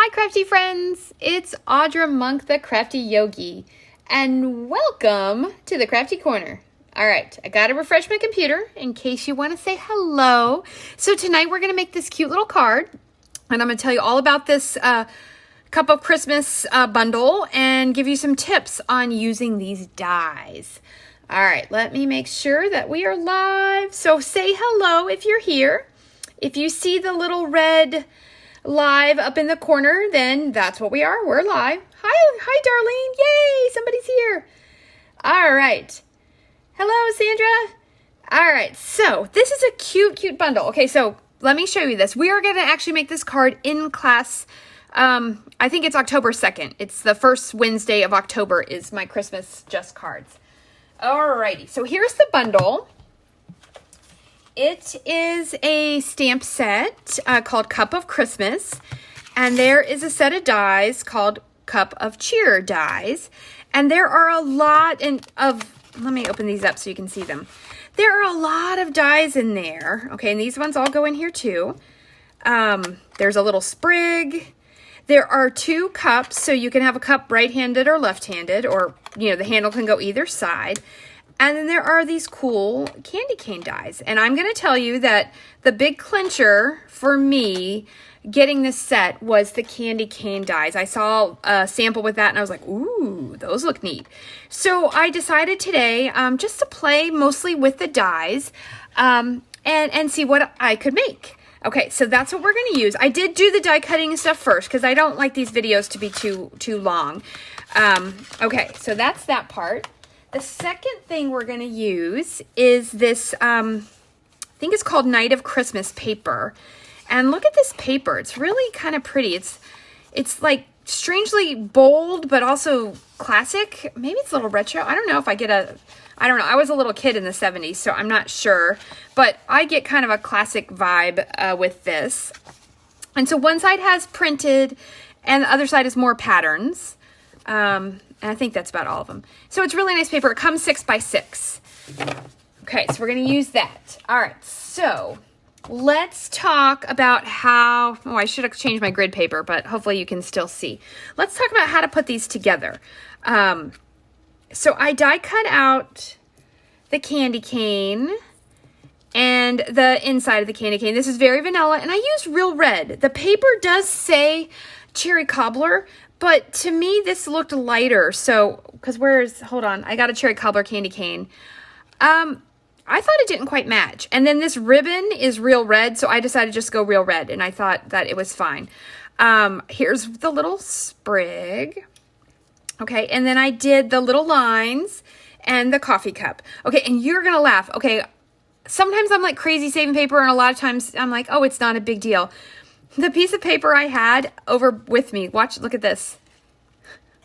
Hi crafty friends, it's Audra Monk the Crafty Yogi and welcome to the Crafty Corner. Alright, I gotta refresh my computer in case you want to say hello. So tonight we're going to make this cute little card and I'm going to tell you all about this Cup of Christmas bundle and give you some tips on using these dies. Alright, let me make sure that we are live. So say hello if you're here. If you see the little red live up in the corner, then that's what we are. We're live. Hi, Darlene. Yay, somebody's here. All right. Hello, Sandra. All right, so this is a cute bundle. Okay, so let me show you this. We are going to actually make this card in class. I think it's October 2nd. It's the first Wednesday of October is my Christmas Just Cards. All righty, so here's the bundle. It is a stamp set called Cup of Christmas, and there is a set of dies called Cup of Cheer dies, and there are a lot let me open these up so you can see them. There are a lot of dies in there, okay, and these ones all go in here too. There's a little sprig. There are two cups, so you can have a cup right-handed or left-handed, or, you know, the handle can go either side. And then there are these cool candy cane dies. And I'm going to tell you that the big clincher for me getting this set was the candy cane dies. I saw a sample with that and I was like, ooh, those look neat. So I decided today just to play mostly with the dies and see what I could make. Okay, so that's what we're going to use. I did do the die cutting and stuff first because I don't like these videos to be too long. Okay, so that's that part. The second thing we're going to use is this, I think it's called Night of Christmas paper. And look at this paper. It's really kind of pretty. It's like strangely bold, but also classic. Maybe it's a little retro. I don't know if I get I don't know. I was a little kid in the 70s, so I'm not sure. But I get kind of a classic vibe with this. And so one side has printed and the other side is more patterns. And I think that's about all of them. So it's really nice paper. It comes 6 by 6. Okay, so we're going to use that. All right, so let's talk about how, I should have changed my grid paper, but hopefully you can still see. Let's talk about how to put these together. So I die cut out the candy cane and the inside of the candy cane. This is very vanilla, and I used real red. The paper does say cherry cobbler, but to me, this looked lighter. So, hold on, I got a cherry cobbler candy cane. I thought it didn't quite match. And then this ribbon is real red, so I decided to just go real red, and I thought that it was fine. Here's the little sprig. Okay, and then I did the little lines and the coffee cup. Okay, and you're going to laugh. Okay, sometimes I'm like crazy saving paper, and a lot of times I'm like, oh, it's not a big deal. The piece of paper I had over with me, look at this.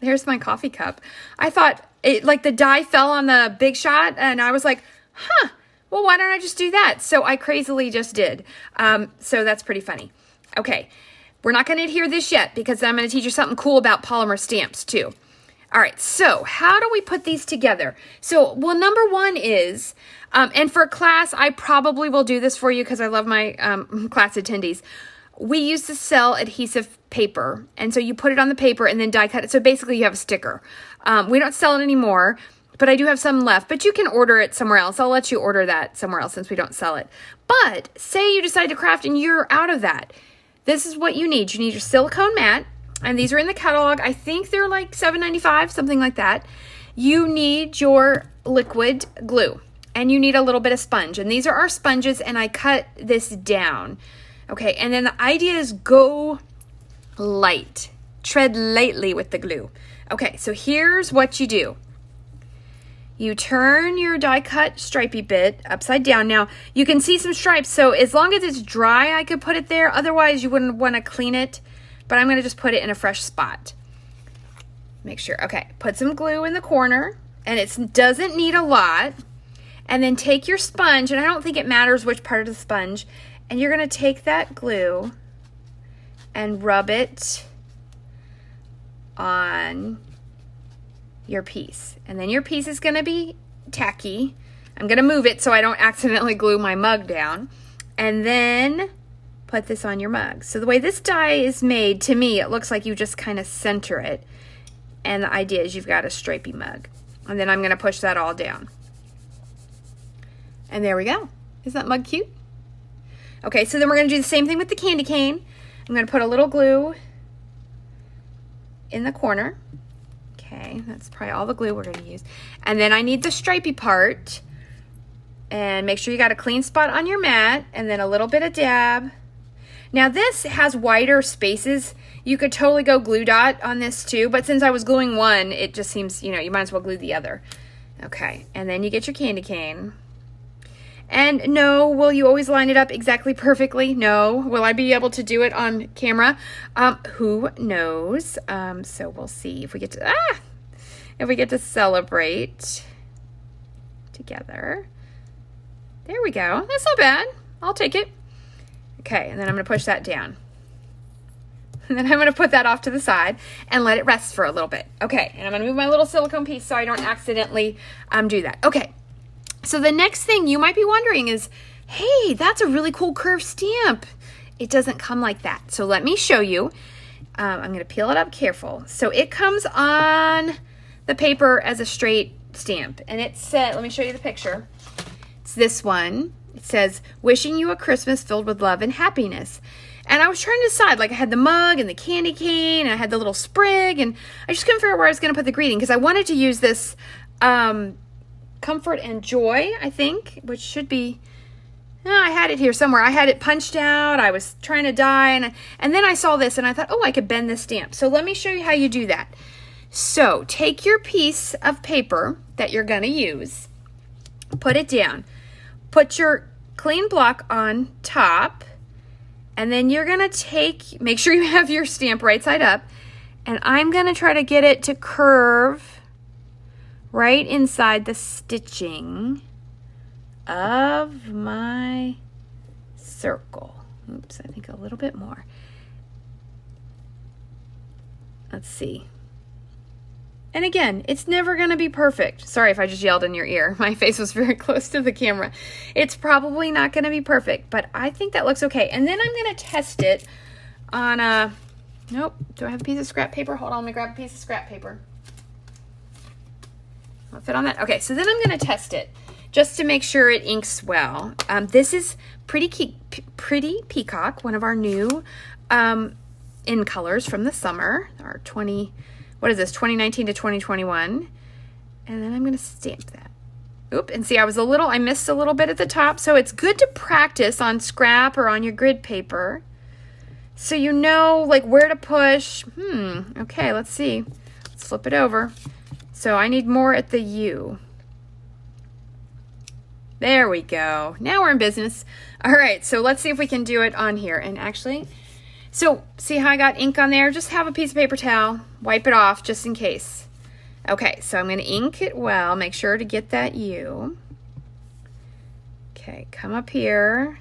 There's my coffee cup. I thought like the die fell on the Big Shot and I was like, well, why don't I just do that? So I crazily just did. So that's pretty funny. Okay, we're not going to adhere this yet because I'm going to teach you something cool about polymer stamps too. All right, so how do we put these together? So, well, number one is, and for class, I probably will do this for you because I love my class attendees. We used to sell adhesive paper, and so you put it on the paper and then die cut it. So basically you have a sticker. We don't sell it anymore, but I do have some left, but you can order it somewhere else. I'll let you order that somewhere else since we don't sell it. But say you decide to craft and you're out of that. This is what you need. You need your silicone mat, and these are in the catalog. I think they're like $7.95, something like that. You need your liquid glue, and you need a little bit of sponge. And these are our sponges, and I cut this down. Okay, and then the idea is go light. Tread lightly with the glue. Okay, so here's what you do. You turn your die cut stripey bit upside down. Now, you can see some stripes, so as long as it's dry, I could put it there. Otherwise, you wouldn't want to clean it, but I'm going to just put it in a fresh spot. Make sure. Okay, put some glue in the corner, and it doesn't need a lot. And then take your sponge, and I don't think it matters which part of the sponge, and you're going to take that glue and rub it on your piece. And then your piece is going to be tacky. I'm going to move it so I don't accidentally glue my mug down. And then put this on your mug. So the way this die is made, to me, it looks like you just kind of center it. And the idea is you've got a stripy mug. And then I'm going to push that all down. And there we go. Is that mug cute? Okay, so then we're going to do the same thing with the candy cane. I'm going to put a little glue in the corner. Okay, that's probably all the glue we're going to use. And then I need the stripy part. And make sure you got a clean spot on your mat. And then a little bit of dab. Now this has wider spaces. You could totally go glue dot on this too. But since I was gluing one, it just seems, you know, you might as well glue the other. Okay, and then you get your candy cane. And no, will you always line it up exactly perfectly? No. Will I be able to do it on camera? Who knows? So we'll see if we get to celebrate together. There we go. That's not bad. I'll take it. Okay, and then I'm going to push that down. And then I'm going to put that off to the side and let it rest for a little bit. Okay, and I'm going to move my little silicone piece so I don't accidentally do that. Okay. So the next thing you might be wondering is, hey, that's a really cool curved stamp. It doesn't come like that. So let me show you. I'm going to peel it up careful. So it comes on the paper as a straight stamp. And it said, let me show you the picture. It's this one. It says, wishing you a Christmas filled with love and happiness. And I was trying to decide, like I had the mug and the candy cane, and I had the little sprig, and I just couldn't figure out where I was going to put the greeting because I wanted to use this Comfort and Joy, I think, which should be, I had it here somewhere. I had it punched out. I was trying to die, and then I saw this, and I thought, oh, I could bend this stamp. So let me show you how you do that. So take your piece of paper that you're going to use, put it down, put your clean block on top, and then you're going to make sure you have your stamp right side up, and I'm going to try to get it to curve right inside the stitching of my circle. Oops, I think a little bit more. Let's see. And again, it's never going to be perfect. Sorry if I just yelled in your ear. My face was very close to the camera. It's probably not going to be perfect, but I think that looks okay. And then I'm going to test it on a, nope, do I have a piece of scrap paper? Hold on, let me grab a piece of scrap paper. I'll fit on that. Okay, so then I'm going to test it just to make sure it inks well. This is Pretty Peacock, one of our new in colors from the summer, our 2019 to 2021. And then I'm going to stamp that. Oop, and see, I missed a little bit at the top, so it's good to practice on scrap or on your grid paper so you know like where to push. Okay, let's see. Let's flip it over. So I need more at the U. There we go. Now we're in business. All right, so let's see if we can do it on here. And actually, so see how I got ink on there? Just have a piece of paper towel, wipe it off just in case. Okay, so I'm going to ink it well. Make sure to get that U. Okay, come up here,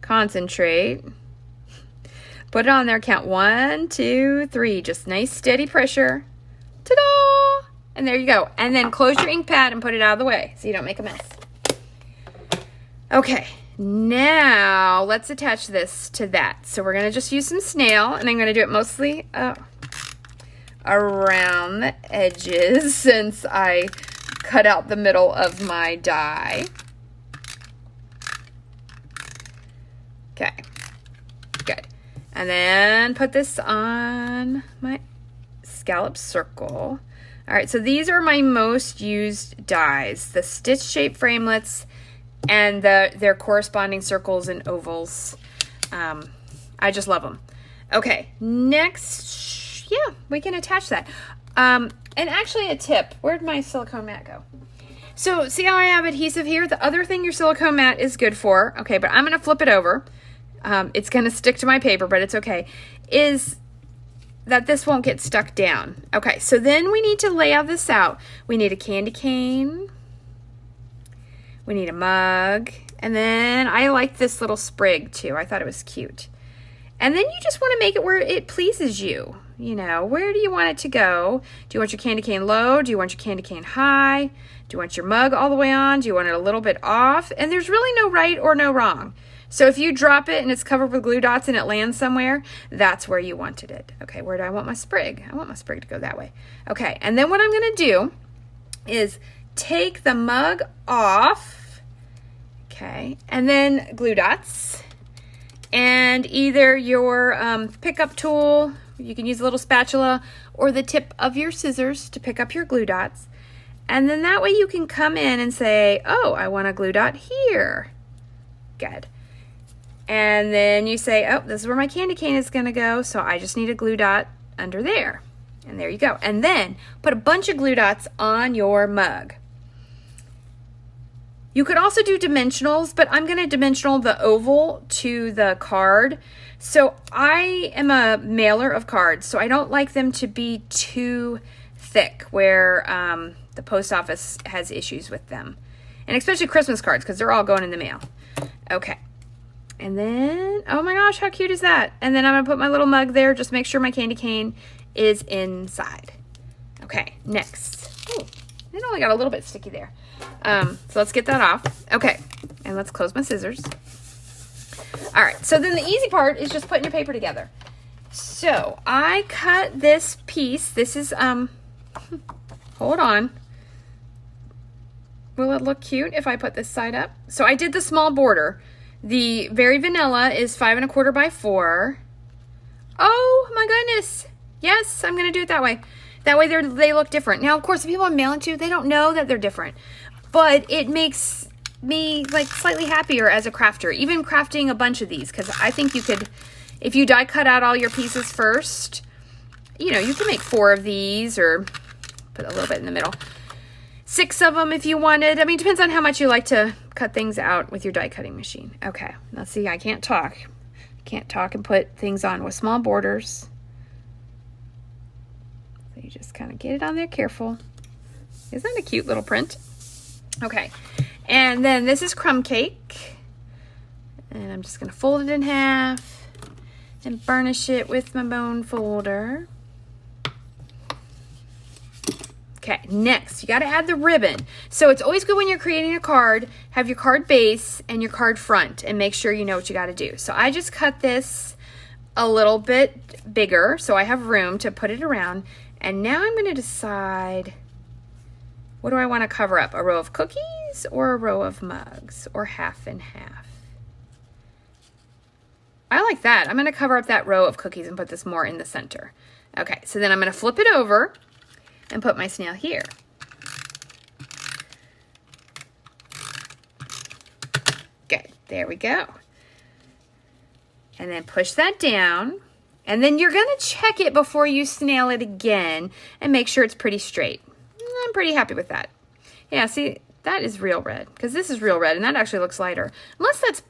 concentrate. Put it on there, count 1, 2, 3. Just nice steady pressure. Ta-da! And there you go. And then close your ink pad and put it out of the way so you don't make a mess. Okay, now let's attach this to that. So we're going to just use some snail, and I'm going to do it mostly around the edges since I cut out the middle of my die. Okay, good. And then put this on my scallop circle. All right, so these are my most used dies, the stitch shape framelits and their corresponding circles and ovals. I just love them. Okay, next, yeah, we can attach that. And actually a tip, where'd my silicone mat go? So see how I have adhesive here? The other thing your silicone mat is good for, okay, but I'm gonna flip it over. It's gonna stick to my paper, but it's okay, is that this won't get stuck down. Okay, so then we need to lay all this out. We need a candy cane. We need a mug. And then I like this little sprig too. I thought it was cute. And then you just want to make it where it pleases you. You know, where do you want it to go? Do you want your candy cane low? Do you want your candy cane high? Do you want your mug all the way on? Do you want it a little bit off? And there's really no right or no wrong. So if you drop it and it's covered with glue dots and it lands somewhere, that's where you wanted it. Okay, where do I want my sprig? I want my sprig to go that way. Okay, and then what I'm going to do is take the mug off, okay, and then glue dots, and either your pickup tool, you can use a little spatula, or the tip of your scissors to pick up your glue dots. And then that way you can come in and say, oh, I want a glue dot here. Good. And then you say, oh, this is where my candy cane is going to go, so I just need a glue dot under there. And there you go. And then put a bunch of glue dots on your mug. You could also do dimensionals, but I'm going to dimensional the oval to the card. So I am a mailer of cards, so I don't like them to be too thick where the post office has issues with them. And especially Christmas cards, because they're all going in the mail. Okay. And then, oh my gosh, how cute is that? And then I'm going to put my little mug there. Just make sure my candy cane is inside. Okay, next. Oh, it only got a little bit sticky there. So let's get that off. Okay, and let's close my scissors. All right, so then the easy part is just putting your paper together. So I cut this piece. This is, hold on. Will it look cute if I put this side up? So I did the small border. The very vanilla is 5 1/4 by 4. Oh my goodness. Yes, I'm going to do it that way. That way they look different. Now, of course, the people I'm mailing to, they don't know that they're different. But it makes me like slightly happier as a crafter, even crafting a bunch of these, because I think you could, if you die cut out all your pieces first, you know, you can make 4 of these or put a little bit in the middle. 6 of them if you wanted. I mean, it depends on how much you like to cut things out with your die cutting machine. Okay, now see, I can't talk. Can't talk and put things on with small borders. So you just kind of get it on there careful. Isn't that a cute little print? Okay, and then this is crumb cake. And I'm just going to fold it in half and burnish it with my bone folder. Okay, next, you got to add the ribbon. So it's always good when you're creating a card, have your card base and your card front and make sure you know what you got to do. So I just cut this a little bit bigger so I have room to put it around. And now I'm going to decide, what do I want to cover up? A row of cookies or a row of mugs or half and half? I like that. I'm going to cover up that row of cookies and put this more in the center. Okay, so then I'm going to flip it over and put my snail here. Good, there we go. And then push that down. And then you're gonna check it before you snail it again and make sure it's pretty straight. I'm pretty happy with that. Yeah, see, that is real red, because this is real red and that actually looks lighter. Unless that's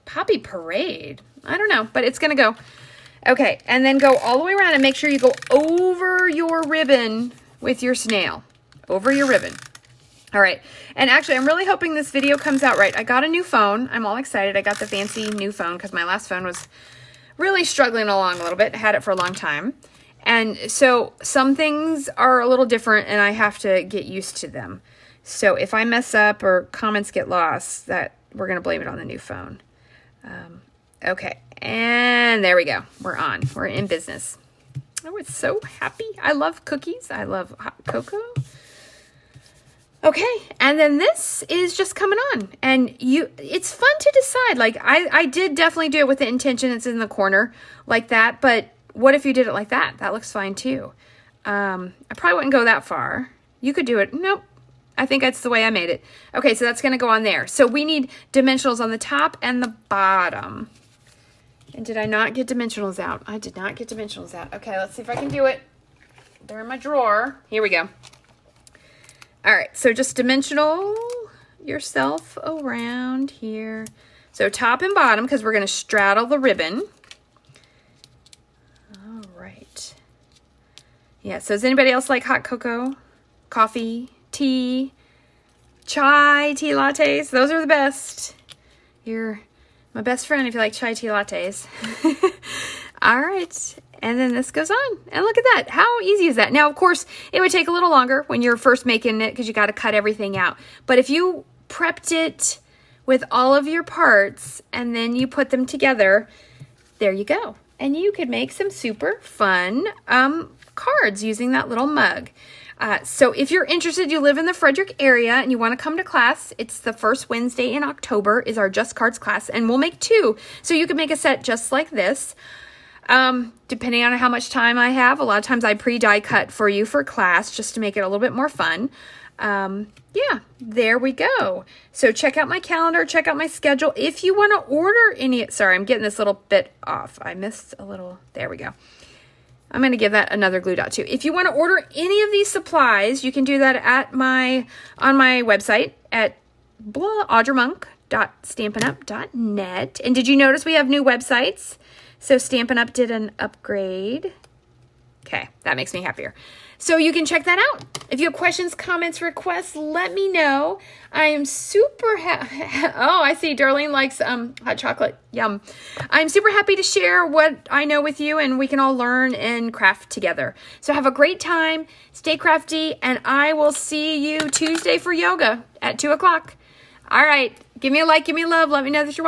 Poppy Parade. I don't know, but it's gonna go. Okay, and then go all the way around and make sure you go over your ribbon with your snail. Over your ribbon. All right, and actually, I'm really hoping this video comes out right. I got a new phone. I'm all excited. I got the fancy new phone because my last phone was really struggling along a little bit. I had it for a long time. And so some things are a little different and I have to get used to them. So if I mess up or comments get lost, that we're going to blame it on the new phone. Okay. And there we go. We're on. We're in business. I was so happy. I love cookies. I love hot cocoa. Okay, and then this is just coming on. And it's fun to decide. Like, I did definitely do it with the intention it's in the corner like that. But what if you did it like that? That looks fine too. I probably wouldn't go that far. You could do it. Nope. I think that's the way I made it. Okay, so that's going to go on there. So we need dimensionals on the top and the bottom. And did I not get dimensionals out? I did not get dimensionals out. Okay, let's see if I can do it. They're in my drawer. Here we go. All right, so just dimensional yourself around here. So top and bottom, because we're going to straddle the ribbon. All right. Yeah, so does anybody else like hot cocoa, coffee, tea, chai tea lattes? Those are the best. You're my best friend if you like chai tea lattes. All right. And then this goes on. And look at that. How easy is that? Now, of course, it would take a little longer when you're first making it because you got to cut everything out. But if you prepped it with all of your parts, and then you put them together. There you go. And you could make some super fun cards using that little mug. So if you're interested, you live in the Frederick area and you want to come to class, it's the first Wednesday in October is our Just Cards class, and we'll make 2. So you can make a set just like this. Depending on how much time I have, a lot of times I pre-die cut for you for class just to make it a little bit more fun. Yeah, there we go. So check out my calendar, check out my schedule. If you want to order any, sorry, I'm getting this little bit off. I missed a little, there we go. I'm going to give that another glue dot too. If you want to order any of these supplies, you can do that at on my website at audreymonk.stampinup.net. And did you notice we have new websites? So Stampin' Up! Did an upgrade. Okay, that makes me happier. So you can check that out. If you have questions, comments, requests, let me know. I am super happy. Oh, I see Darlene likes hot chocolate. Yum. I'm super happy to share what I know with you, and we can all learn and craft together. So have a great time. Stay crafty, and I will see you Tuesday for yoga at 2 o'clock. All right. Give me a like, give me a love. Let me know that you're watching.